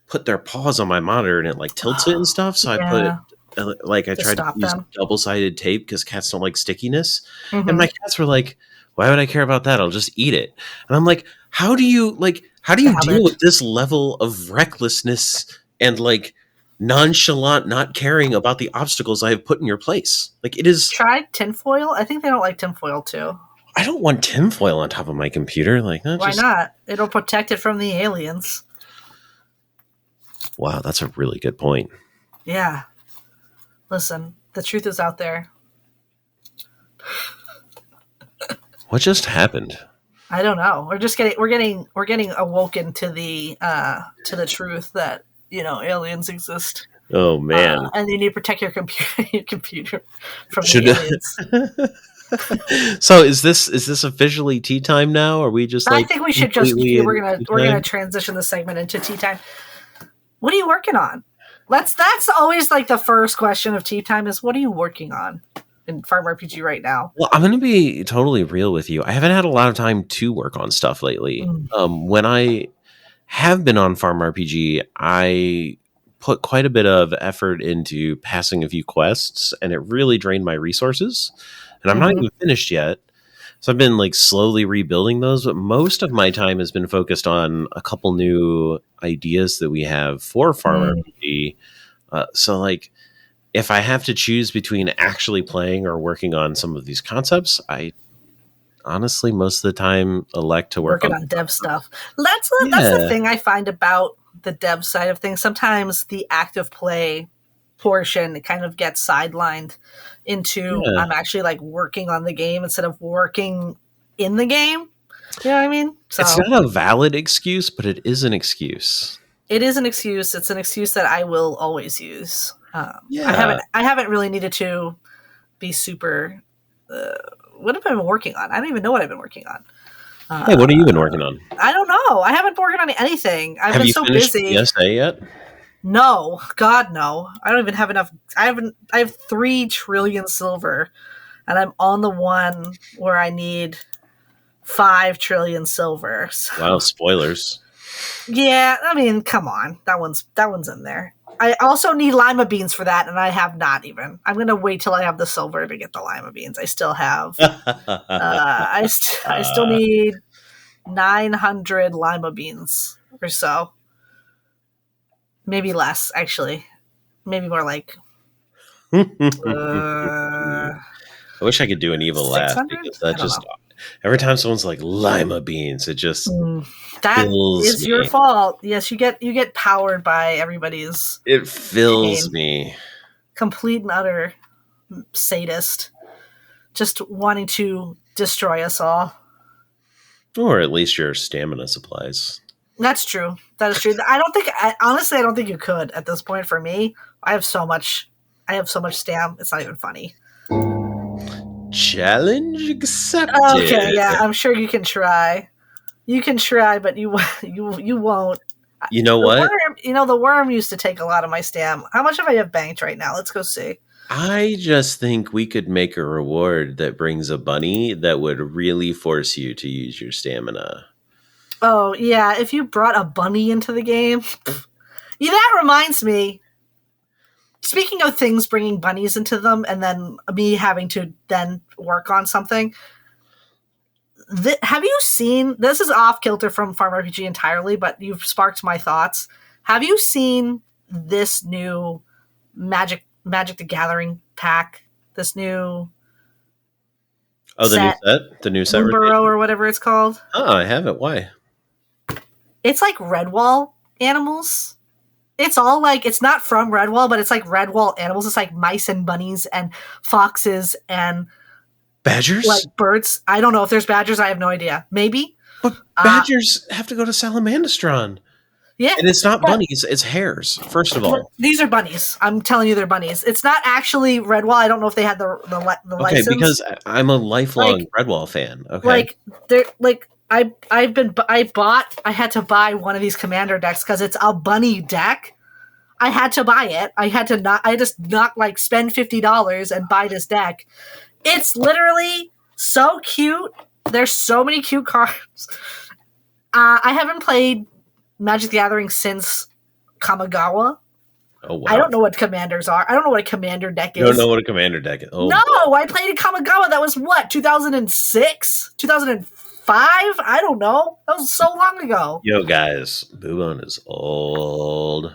put their paws on my monitor and it like tilts it and stuff. So I put like I to tried to stop use them. double-sided tape because cats don't like stickiness, and Mm-hmm. my cats were like, "Why would I care about that? I'll just eat it." And I'm like, "How do you deal with Habit. this level of recklessness and like nonchalant not caring about the obstacles I have put in your place? Like it is. Try tinfoil. I think they don't like tinfoil too. I don't want tinfoil on top of my computer. Like that Why just not? It'll protect it from the aliens. wow, that's a really good point. Yeah. Listen, the truth is out there. What just happened? I don't know. We're getting awoken to the truth that aliens exist. Oh man. And you need to protect your computer from Should the aliens. So is this officially tea time now? Are we just I like think we should completely we're in tea gonna time? transition the segment into tea time. What are you working on? That's always like the first question of tea time is what are you working on in FarmRPG right now? Well, I'm going to be totally real with you. I haven't had a lot of time to work on stuff lately. When I have been on Farm RPG, I put quite a bit of effort into passing a few quests, and it really drained my resources. And I'm not even finished yet. So I've been like slowly rebuilding those, but most of my time has been focused on a couple new ideas that we have for Farm RPG. So like if I have to choose between actually playing or working on some of these concepts, I honestly most of the time elect to work working on dev stuff. That's the thing I find about the dev side of things. Sometimes the active play portion kind of gets sidelined into I'm actually like working on the game instead of working in the game. You know what I mean? So it's not a valid excuse, but it is an excuse. It is an excuse. It's an excuse that I will always use. I haven't really needed to be super. What have I been working on? I don't even know what I've been working on. Hey, what have you been working on? I don't know. I haven't been working on anything. Have you finished busy. the essay yet? No, God, no. I don't even have enough. I have 3 trillion silver, and I'm on the one where I need 5 trillion silver. So. Wow, spoilers. Yeah, I mean, come on. That one's in there. I also need lima beans for that, and I have not even. I'm going to wait till I have the silver to get the lima beans. I still have. I still need 900 lima beans or so. Maybe less, actually. Maybe more like. I wish I could do an evil laugh because that just every time someone's like lima beans, it just that fills is me. Your fault. Yes, you get powered by everybody's. It fills me. Complete and utter sadist, just wanting to destroy us all. Or at least your stamina supplies. That's true. That is true. Honestly, I don't think you could at this point. For me, I have so much stam. It's not even funny. Challenge accepted. Okay, yeah, I'm sure you can try. You can try, but you won't. You know what? The worm used to take a lot of my stam. How much have I banked right now? Let's go see. I just think we could make a reward that brings a bunny that would really force you to use your stamina. Oh, yeah, if you brought a bunny into the game. Yeah, that reminds me. Speaking of things bringing bunnies into them and then me having to then work on something. Have you seen, this is off kilter from FarmRPG entirely, but you've sparked my thoughts. Have you seen this new Magic the Gathering pack? This new the new set Burrow or whatever it's called? Oh, I haven't. Why? It's like Redwall animals. It's all like, it's not from Redwall, but it's like Redwall animals. It's like mice and bunnies and foxes and badgers? Like birds. I don't know if there's badgers. I have no idea. Maybe. But badgers have to go to Salamandastron. Yeah. And it's not bunnies, it's hares, first of all. These are bunnies. I'm telling you they're bunnies. It's not actually Redwall. I don't know if they had the license. Okay, because I'm a lifelong Redwall fan. Okay. Like, they're like, I had to buy one of these commander decks because it's a bunny deck. I had to buy it. I just not like spend $50 and buy this deck. It's literally so cute. There's so many cute cards. I haven't played Magic the Gathering since Kamigawa. Oh, wow. I don't know what commanders are. I don't know what a commander deck is. You don't know what a commander deck is? Oh. No, I played in Kamigawa. That was what, 2006? 2005? I don't know. That was so long ago. Yo, guys, boobun is old.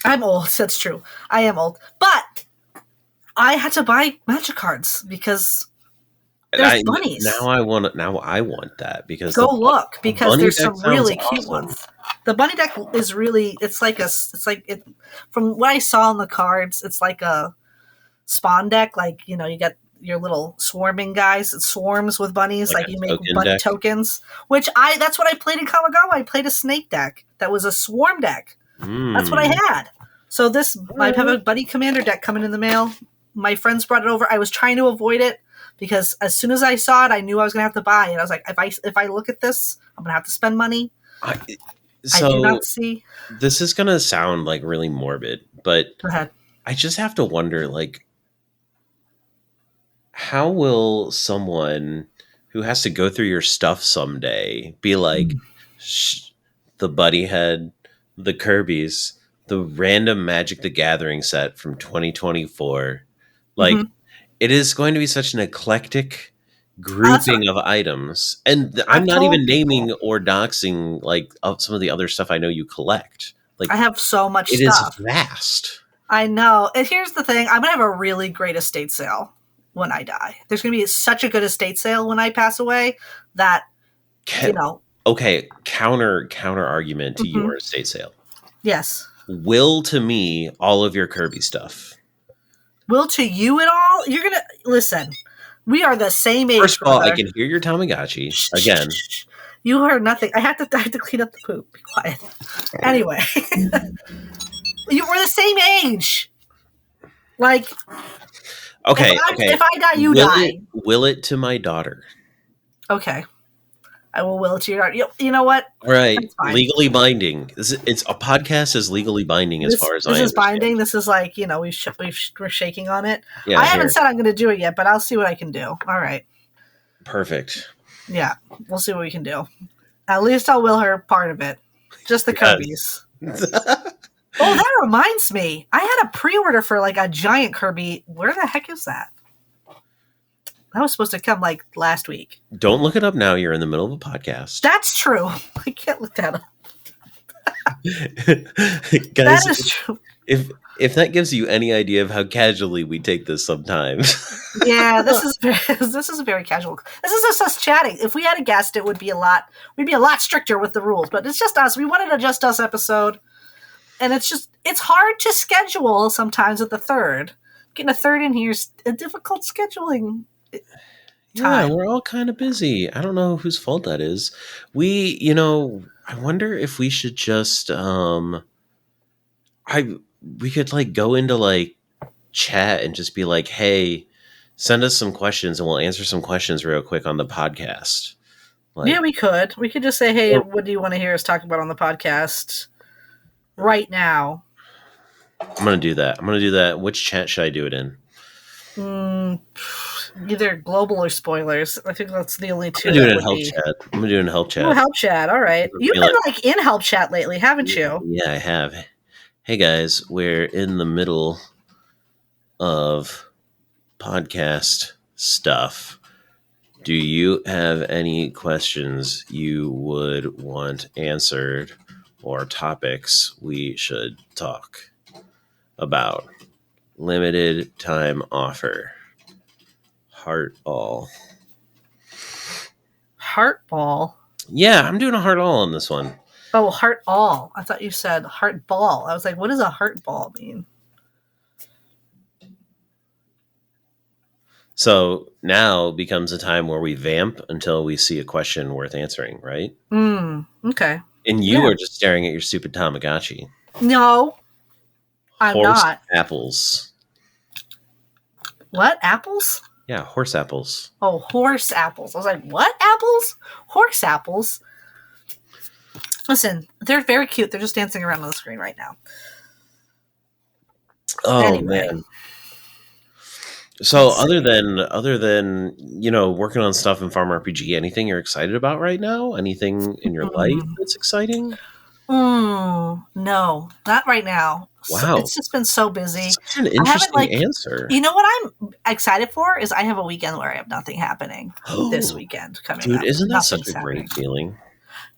I'm old. That's true. I am old. But I had to buy Magic cards because there's bunnies. Now I want that because go look because there's some really cute ones. The bunny deck is really from what I saw on the cards, it's like a spawn deck. Like, you get your little swarming guys. It swarms with bunnies. Like you make bunny tokens, which that's what I played in Kamigawa. I played a snake deck that was a swarm deck. That's what I had. So I have a bunny commander deck coming in the mail. My friends brought it over. I was trying to avoid it because as soon as I saw it, I knew I was going to have to buy it. I was like, if I look at this, I'm going to have to spend money. I do not see. This is going to sound like really morbid, but go ahead. I just have to wonder, like, how will someone who has to go through your stuff someday be like, the Buddy Head, the Kirby's, the random Magic the Gathering set from 2024. Like, it is going to be such an eclectic grouping of items. And I'm not even naming or doxing, like, some of the other stuff I know you collect. Like, I have so much stuff. It is vast. I know. And here's the thing. I'm going to have a really great estate sale when I die. There's going to be such a good estate sale when I pass away that, Okay, counter argument to your estate sale. Yes. Will to me all of your Kirby stuff. Will to you at all? You're going to... Listen, we are the same age, First of all, I can hear your Tamagotchi. Again. You heard nothing. I have to clean up the poop. Be quiet. Anyway. We're the same age. Like... Okay, if I die, you die. Will it to my daughter. Okay. I will it to your daughter. You know what? All right. Legally binding. It's a podcast is legally binding as far as I understand. This is binding. This is like, we're shaking on it. Yeah, I haven't said I'm going to do it yet, but I'll see what I can do. All right. Perfect. Yeah. We'll see what we can do. At least I'll will her part of it. Just the Kirby's. Oh, that reminds me. I had a pre-order for like a giant Kirby. Where the heck is that? That was supposed to come like last week. Don't look it up now. You're in the middle of a podcast. That's true. I can't look that up. Guys, that is true. If that gives you any idea of how casually we take this sometimes. Yeah, this is very casual. This is just us chatting. If we had a guest, we'd be a lot stricter with the rules. But it's just us. We wanted a Just Us episode. And it's hard to schedule sometimes with the third. Getting a third in here is a difficult scheduling time. Yeah, we're all kind of busy. I don't know whose fault that is. I wonder if we should just, we could like go into like chat and just be like, hey, send us some questions and we'll answer some questions real quick on the podcast. Like, yeah, we could. We could just say, hey, what do you want to hear us talk about on the podcast? Right now. I'm going to do that. Which chat should I do it in? Either global or spoilers. I think that's the only two. I'm going to do it in help chat. I'm going to do it in help chat. Oh, help chat. All right. You've been like in help chat lately, haven't you? Yeah, I have. Hey guys, we're in the middle of podcast stuff. Do you have any questions you would want answered? Or topics we should talk about. Limited time offer. Heart all. Heart ball? Yeah, I'm doing a heart all on this one. Oh, heart all. I thought you said heart ball. I was like, what does a heart ball mean? So now becomes a time where we vamp until we see a question worth answering, right? Okay. And you are just staring at your stupid Tamagotchi. No, I'm not. Apples. What? Apples? Yeah, horse apples. Oh, horse apples. I was like, what apples? Horse apples? Listen, they're very cute. They're just dancing around on the screen right now. Oh, anyway. Man. So other than working on stuff in FarmRPG, anything you're excited about right now? Anything in your life that's exciting? No, not right now. So, Wow. it's just been so busy. Such an I haven't interesting answer. You know what I'm excited for is I have a weekend where I have nothing happening this weekend coming Dude, up. isn't that such Nothing's a great happening. feeling?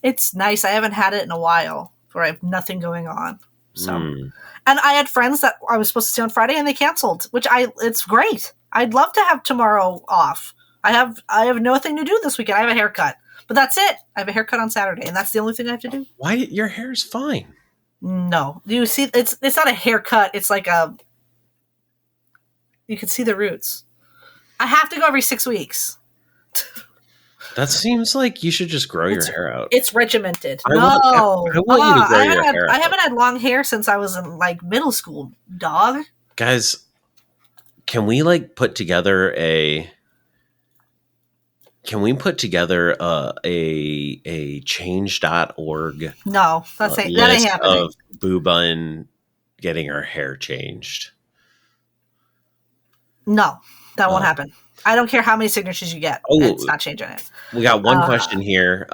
It's nice. I haven't had it in a while where I have nothing going on. So, Mm. and I had friends that I was supposed to see on Friday and they canceled, it's great. I'd love to have tomorrow off. I have nothing to do this weekend. I have a haircut, but that's it. I have a haircut on Saturday, and that's the only thing I have to do. Why? Your hair's fine. No, you see, it's not a haircut. It's like you can see the roots. I have to go every 6 weeks. That seems like you should just grow your hair out. It's regimented. I want you to grow your hair out. I haven't had long hair since I was in like middle school, dog. Guys, can we like put together a change.org No, that ain't happening. of boobun getting her hair changed? No, that won't happen. I don't care how many signatures you get. It's not changing it. We got one question here.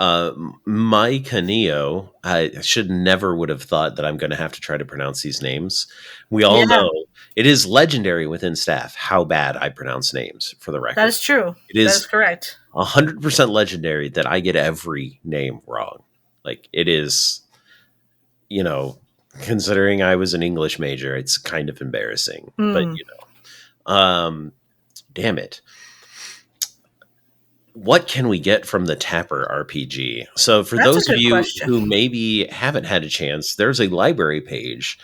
Mike Canio, I would have thought that I'm going to have to try to pronounce these names. We all know it is legendary within staff how bad I pronounce names, for the record. That is true. That is correct. 100% legendary that I get every name wrong. Like, it is, considering I was an English major, it's kind of embarrassing. But, damn it. What can we get from the Tapper RPG? So for those of you who maybe haven't had a chance, there's a library page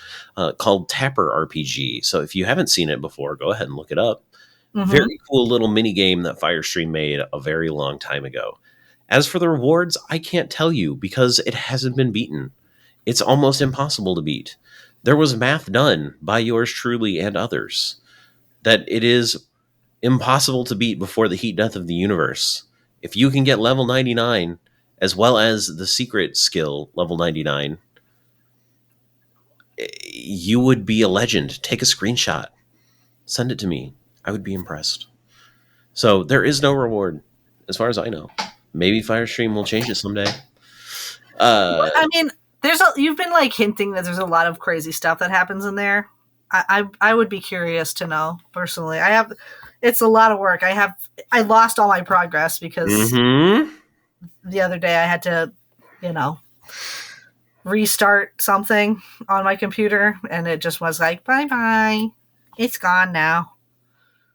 called Tapper RPG. So if you haven't seen it before, go ahead and look it up. Mm-hmm. Very cool little mini game that Firestream made a very long time ago. As for the rewards, I can't tell you because it hasn't been beaten. It's almost impossible to beat. There was math done by yours truly and others that it is impossible to beat before the heat death of the universe. If you can get level 99, as well as the secret skill level 99, you would be a legend. Take a screenshot. Send it to me. I would be impressed. So there is no reward, as far as I know. Maybe Firestream will change it someday. I mean, you've been like hinting that there's a lot of crazy stuff that happens in there. I would be curious to know personally. It's a lot of work. I lost all my progress because the other day I had to, restart something on my computer and it just was like, bye-bye. It's gone now.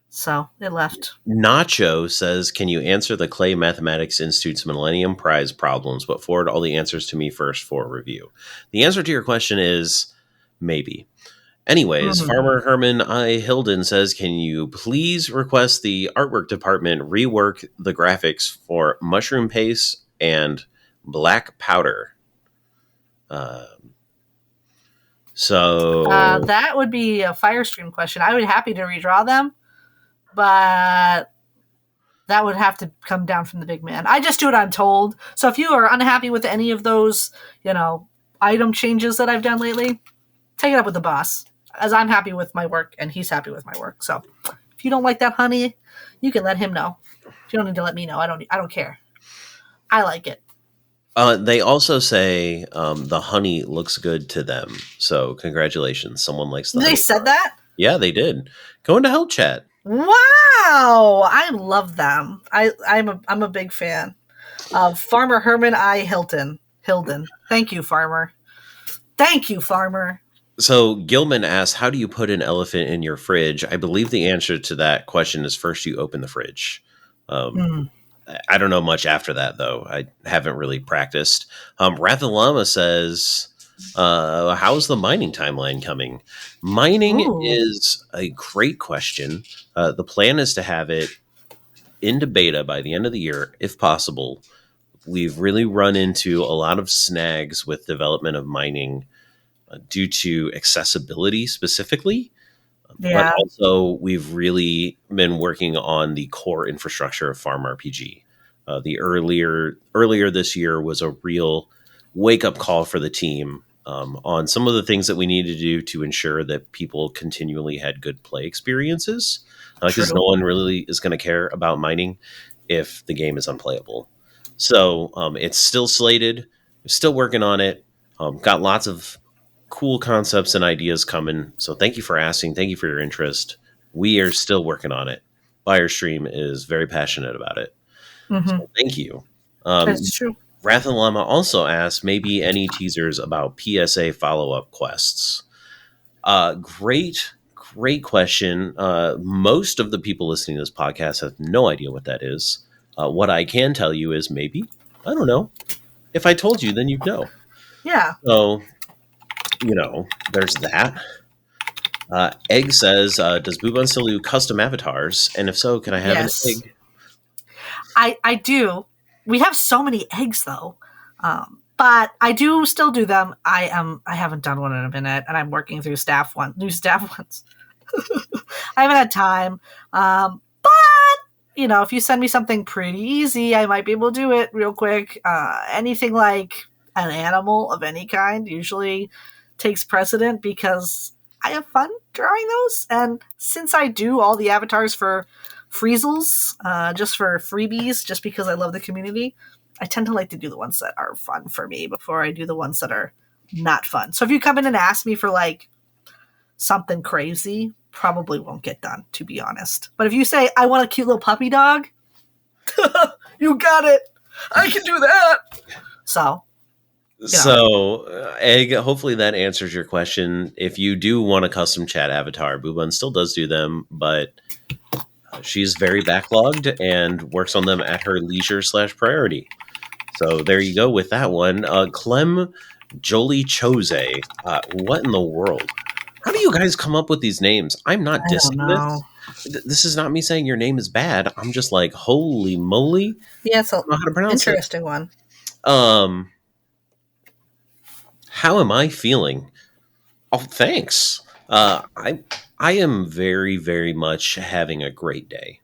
So it left. Nacho says, can you answer the Clay Mathematics Institute's Millennium Prize problems, but forward all the answers to me first for review? The answer to your question is maybe. Anyways, Farmer Herman I. Hilden says, can you please request the artwork department rework the graphics for mushroom paste and black powder? That would be a Firestream question. I would be happy to redraw them, but that would have to come down from the big man. I just do what I'm told. So if you are unhappy with any of those, item changes that I've done lately, take it up with the boss. As I'm happy with my work and he's happy with my work. So if you don't like that, honey, you can let him know. You don't need to let me know. I don't care. I like it. They also say the honey looks good to them. So congratulations. Someone likes the honey. They said that? Yeah, they did. Go into Help Chat. Wow. I love them. I'm a big fan of Farmer Herman I. Hilden. Thank you, Farmer. Thank you, Farmer. So Gilman asked, how do you put an elephant in your fridge? I believe the answer to that question is first you open the fridge. I don't know much after that, though. I haven't really practiced. Rathilama says, how's the mining timeline coming? Mining is a great question. The plan is to have it into beta by the end of the year, if possible. We've really run into a lot of snags with development of mining due to accessibility specifically. Yeah. But also we've really been working on the core infrastructure of FarmRPG. The earlier this year was a real wake-up call for the team on some of the things that we need to do to ensure that people continually had good play experiences. Because no one really is going to care about mining if the game is unplayable. So it's still slated. We're still working on it. Got lots of cool concepts and ideas coming. So thank you for asking. Thank you for your interest. We are still working on it. Firestream is very passionate about it. Mm-hmm. So thank you. That's true. Wrath and Llama also asked maybe any teasers about PSA follow-up quests. Great question. Most of the people listening to this podcast have no idea what that is. What I can tell you is maybe. I don't know. If I told you, then you'd know. Yeah. So, there's that. Egg says, does boobun still do custom avatars? And if so, can I have an egg? I do. We have so many eggs, though. But I do still do them. I haven't done one in a minute, and I'm working through new staff ones. I haven't had time. But if you send me something pretty easy, I might be able to do it real quick. Anything like an animal of any kind usually takes precedent because I have fun drawing those. And since I do all the avatars for Friezels, just for freebies, just because I love the community, I tend to like to do the ones that are fun for me before I do the ones that are not fun. So if you come in and ask me for like something crazy, probably won't get done, to be honest. But if you say, I want a cute little puppy dog, you got it. I can do that. So, Egg, hopefully that answers your question. If you do want a custom chat avatar, boobun still does do them, but she's very backlogged and works on them at her leisure/priority. So there you go with that one. Clem Jolie Chose. What in the world? How do you guys come up with these names? I'm not dissing this. This is not me saying your name is bad. I'm just like, holy moly. Yeah, it's an interesting one. How am I feeling? Oh, thanks. I am very, very much having a great day.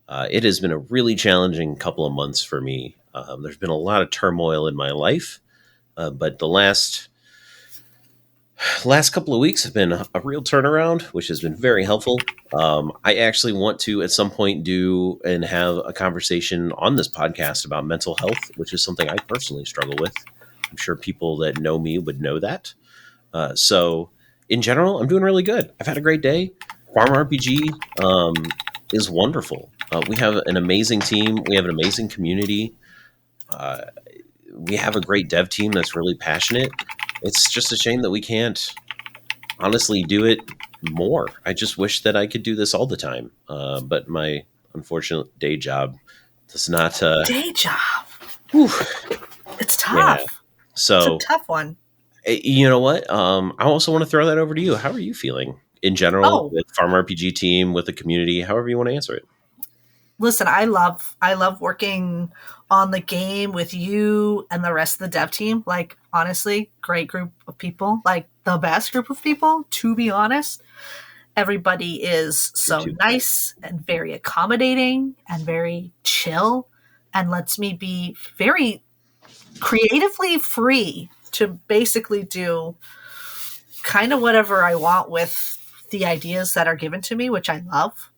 It has been a really challenging couple of months for me. There's been a lot of turmoil in my life, but the last couple of weeks have been a real turnaround, which has been very helpful. I actually want to at some point do and have a conversation on this podcast about mental health, which is something I personally struggle with. I'm sure people that know me would know that. So in general, I'm doing really good. I've had a great day. FarmRPG is wonderful. We have an amazing team. We have an amazing community. We have a great dev team that's really passionate. It's just a shame that we can't honestly do it more. I just wish that I could do this all the time. But my unfortunate day job does not. Day job. Whew. It's tough. Yeah. So it's a tough one. You know what? I also want to throw that over to you. How are you feeling in general with FarmRPG team, with the community, however you want to answer it? Listen, I love working on the game with you and the rest of the dev team. Like, honestly, great group of people. Like, the best group of people, to be honest. Everybody is so nice and very accommodating and very chill and lets me be very creatively free to basically do kind of whatever I want with the ideas that are given to me, which I love.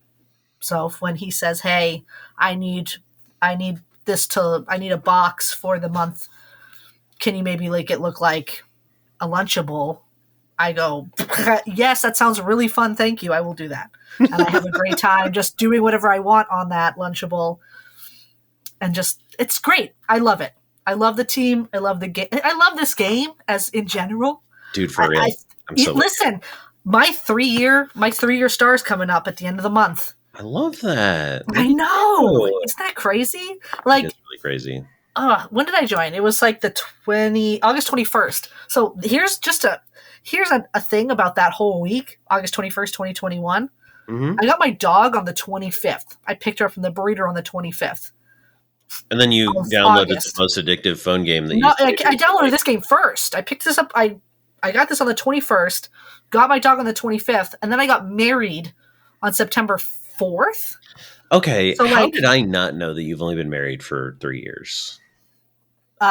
So when he says, "Hey, I need a box for the month. Can you maybe make it look like a Lunchable?" I go, "Yes, that sounds really fun. Thank you. I will do that." And I have a great time just doing whatever I want on that Lunchable. And just, it's great. I love it. I love the team. I love the game. I love this game as in general. Dude, for real. Listen, my 3-year star is coming up at the end of the month. I love that. I know. Isn't that crazy? Like, it's really crazy. When did I join? It was like August 21st. So here's a thing about that whole week, August 21st, 2021. Mm-hmm. I got my dog on the 25th. I picked her up from the breeder on the 25th. And then you downloaded the most addictive phone game that I downloaded this game first. I picked this up. I got this on the 21st, got my dog on the 25th, and then I got married on September 4th. Okay, so how did I not know that you've only been married for 3 years?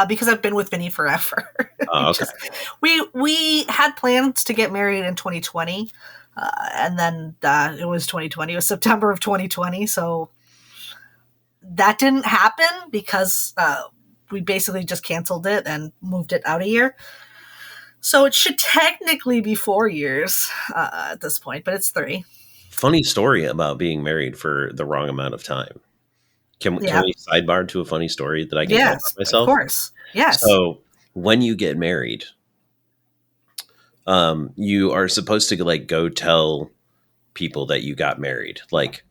Because I've been with Vinny forever. Oh, okay. We had plans to get married in 2020, and then it was 2020. It was September of 2020, so that didn't happen because we basically just canceled it and moved it out a year. So it should technically be 4 years at this point, but it's 3. Funny story about being married for the wrong amount of time. Can we sidebar to a funny story that I can tell about myself? Of course. Yes. So when you get married, you are supposed to like go tell people that you got married. Like,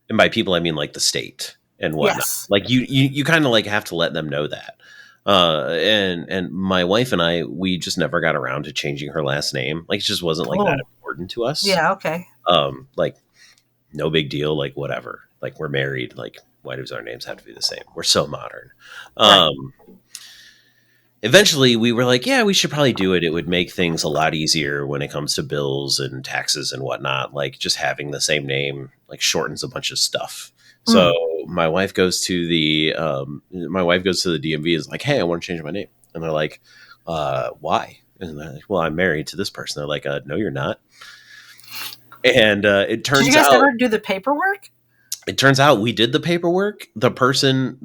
and by people I mean like the state and whatnot. Yes. Like you kind of like have to let them know that. And my wife and I, we just never got around to changing her last name. Like it just wasn't like that important to us. Yeah. Okay. Like no big deal. Like whatever. Like we're married. Like why does our names have to be the same? We're so modern. Right. Eventually we were like, yeah, we should probably do it. It would make things a lot easier when it comes to bills and taxes and whatnot. Like just having the same name, like shortens a bunch of stuff. So my wife goes to the DMV and is like, hey, I want to change my name. And they're like, why? And they're like, well, I'm married to this person. They're like, no, you're not. And it turns out, did you guys ever do the paperwork? It turns out we did the paperwork. The person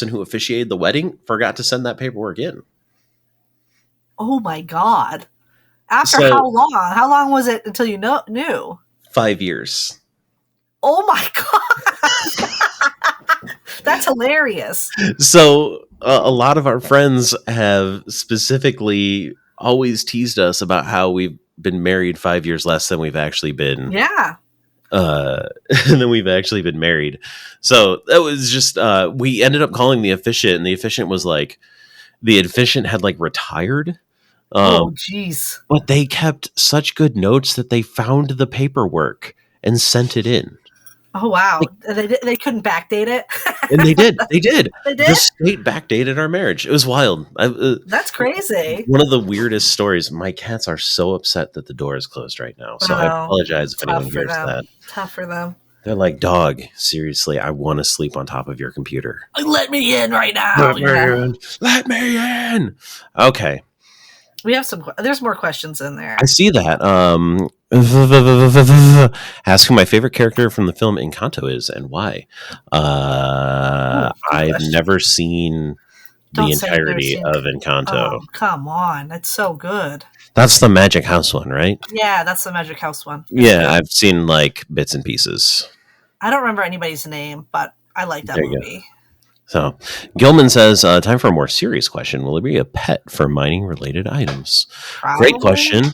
who officiated the wedding forgot to send that paperwork in. Oh my God. After how long? How long was it until you knew? 5 years. Oh my God. That's hilarious. So a lot of our friends have specifically always teased us about how we've been married 5 years less than we've actually been. Yeah. Than we've actually been married. So that was just, we ended up calling the officiant, and the officiant was like, the officiant had like retired. Oh, jeez. But they kept such good notes that they found the paperwork and sent it in. Oh, wow. Like, they couldn't backdate it? And they did. They did. They did? The state backdated our marriage. It was wild. That's crazy. One of the weirdest stories. My cats are so upset that the door is closed right now. So I apologize if anyone hears that. Tough for them. They're like, dog, seriously, I want to sleep on top of your computer. Let me in right now. Let me in. Okay. We have there's more questions in there. I see that. Ask who my favorite character from the film Encanto is and why. I've never seen the entirety of Encanto. Oh, come on. That's so good. That's the Magic House one, right? Yeah, that's the Magic House one. Yeah, I've seen like bits and pieces. I don't remember anybody's name, but I like that movie. So, Gilman says, time for a more serious question. Will there be a pet for mining-related items? Probably. Great question.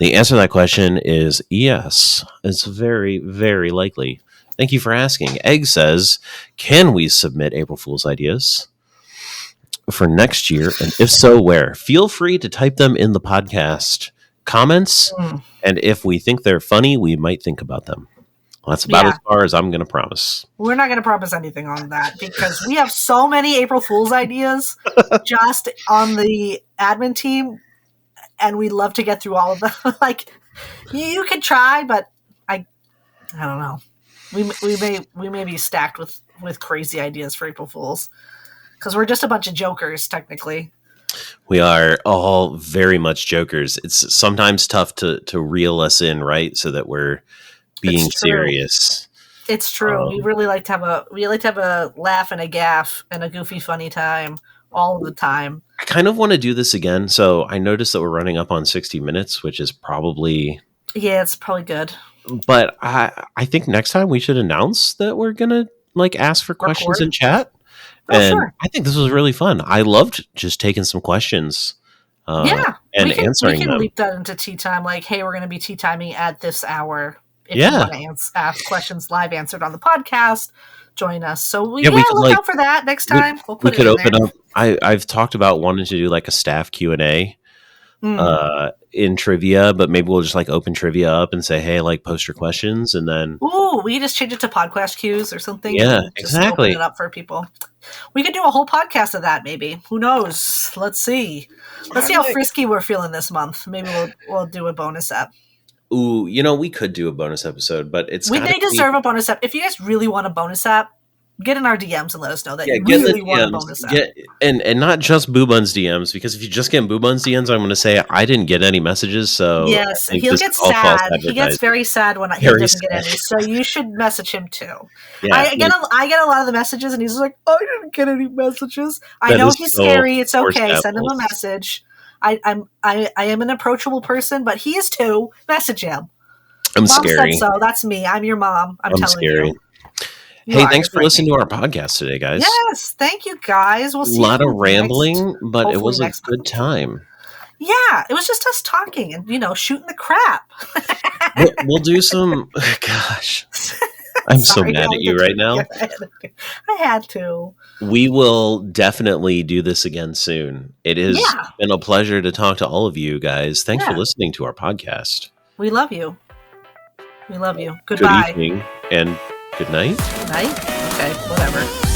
The answer to that question is yes. It's very, very likely. Thank you for asking. Egg says, can we submit April Fool's ideas for next year? And if so, where? Feel free to type them in the podcast comments. And if we think they're funny, we might think about them. Well, that's about as far as I'm going to promise. We're not going to promise anything on that because we have so many April Fool's ideas just on the admin team, and we love to get through all of them. Like, you could try, but I don't know. We may be stacked with crazy ideas for April Fools because we're just a bunch of jokers, technically. We are all very much jokers. It's sometimes tough to reel us in, right? So that we're being serious. It's true. We really like to have a laugh and a gaff and a goofy, funny time all the time. I kind of want to do this again. So I noticed that we're running up on 60 minutes, which is probably it's probably good. But I think next time we should announce that we're gonna like ask for questions in chat. Sure. I think this was really fun. I loved just taking some questions. And answering them. We can leap that into tea time. Like, hey, we're going to be tea timing at this hour. If you want to ask questions live answered on the podcast, join us. So we could, look out for that next time. We could open up. I've talked about wanting to do like a staff Q&A in trivia, but maybe we'll just like open trivia up and say, hey, like post your questions, and then we just change it to podcast queues or something. Yeah, and just open it up for people. We could do a whole podcast of that, maybe. Who knows? Let's see. Let's see how frisky we're feeling this month. Maybe we'll do a bonus app. Ooh, we could do a bonus episode, but they deserve a bonus app. If you guys really want a bonus app, get in our DMs and let us know that you really want a bonus app. And not just boobun's DMs, because if you just get boobun's DMs, I'm going to say I didn't get any messages. So yes, he'll get sad. He gets very sad when he doesn't get any. So you should message him too. Yeah, I get a lot of the messages, and he's like, "I didn't get any messages." I know he's scary. It's okay. Send him a message. I am an approachable person, but he is too. Message him. I'm scary. Said so. That's me. I'm your mom. I'm telling scary. You. Hey, thanks for listening to our podcast today, guys. Yes, thank you, guys. We'll see. A lot of rambling, but it was a good time. Yeah, it was just us talking and shooting the crap. We'll do some. Gosh, I'm so mad at you right now. I had to. We will definitely do this again soon. It has been a pleasure to talk to all of you guys. Thanks for listening to our podcast. We love you. We love you. Goodbye. Good evening and good night. Good night? Okay, whatever.